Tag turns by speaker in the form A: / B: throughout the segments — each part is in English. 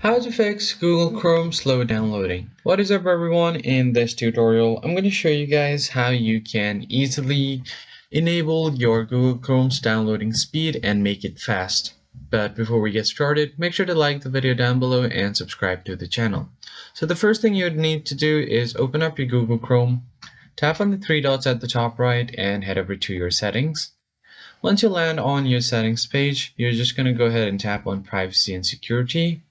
A: How to fix Google Chrome slow downloading. What is up everyone? In this tutorial, I'm going to show you guys how you can easily enable your Google Chrome's downloading speed and make it fast. But before we get started, make sure to like the video down below and subscribe to the channel. So the first thing you would need to do is open up your Google Chrome, tap on the three dots at the top right and head over to your settings. Once you land on your settings page, you're just going to go ahead and tap on privacy and security.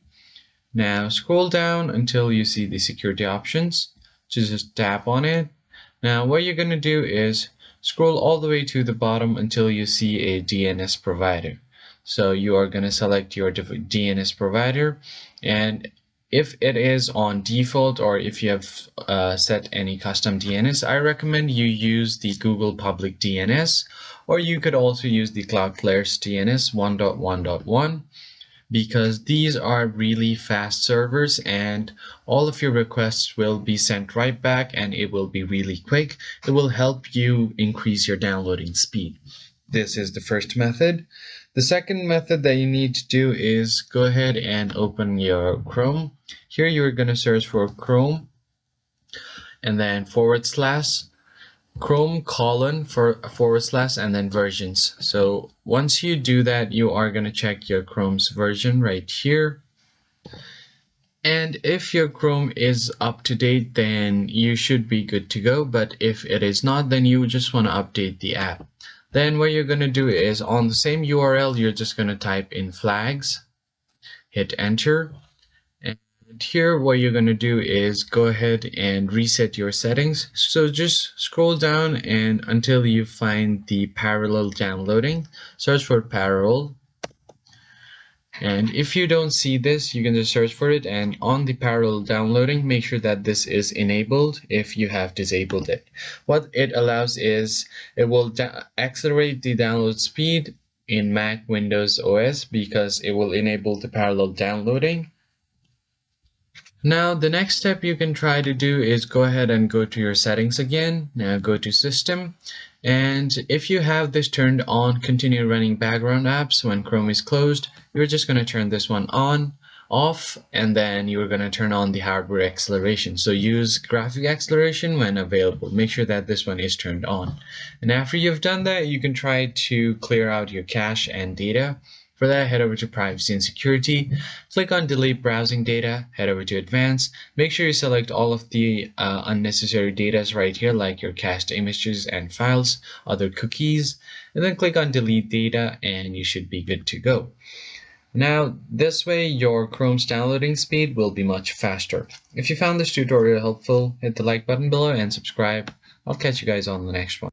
A: Now scroll down until you see the security options. Just tap on it. Now what you're going to do is scroll all the way to the bottom until you see a DNS provider. So you are going to select your DNS provider, and if it is on default or if you have set any custom DNS, I recommend you use the Google Public DNS, or you could also use the Cloudflare's DNS 1.1.1. because these are really fast servers and all of your requests will be sent right back and it will be really quick. It will help you increase your downloading speed. This is the first method. The second method that you need to do is go ahead and open your Chrome. Here you're going to search for Chrome and then Chrome / and then versions. So once you do that, you are going to check your Chrome's version right here. And if your Chrome is up to date, then you should be good to go. But if it is not, then you just want to update the app. Then what you're going to do is on the same URL, you're just going to type in flags, hit enter. And here what you're going to do is go ahead and reset your settings. So just scroll down and until you find the parallel downloading, search for parallel. And if you don't see this, you can just search for it, and on the parallel downloading, make sure that this is enabled if you have disabled it. What it allows is it will accelerate the download speed in Mac, Windows OS because it will enable the parallel downloading. Now the next step you can try to do is go ahead and go to your settings again. Now go to System, and if you have this turned on, continue running background apps when Chrome is closed, you're just going to turn this one off, and then you're going to turn on the hardware acceleration. So use graphic acceleration when available. Make sure that this one is turned on. And after you've done that, you can try to clear out your cache and data. For that, head over to Privacy and Security, click on Delete Browsing Data, head over to Advanced. Make sure you select all of the unnecessary data right here, like your cached images and files, other cookies, and then click on Delete Data, and you should be good to go. Now, this way, your Chrome's downloading speed will be much faster. If you found this tutorial helpful, hit the like button below and subscribe. I'll catch you guys on the next one.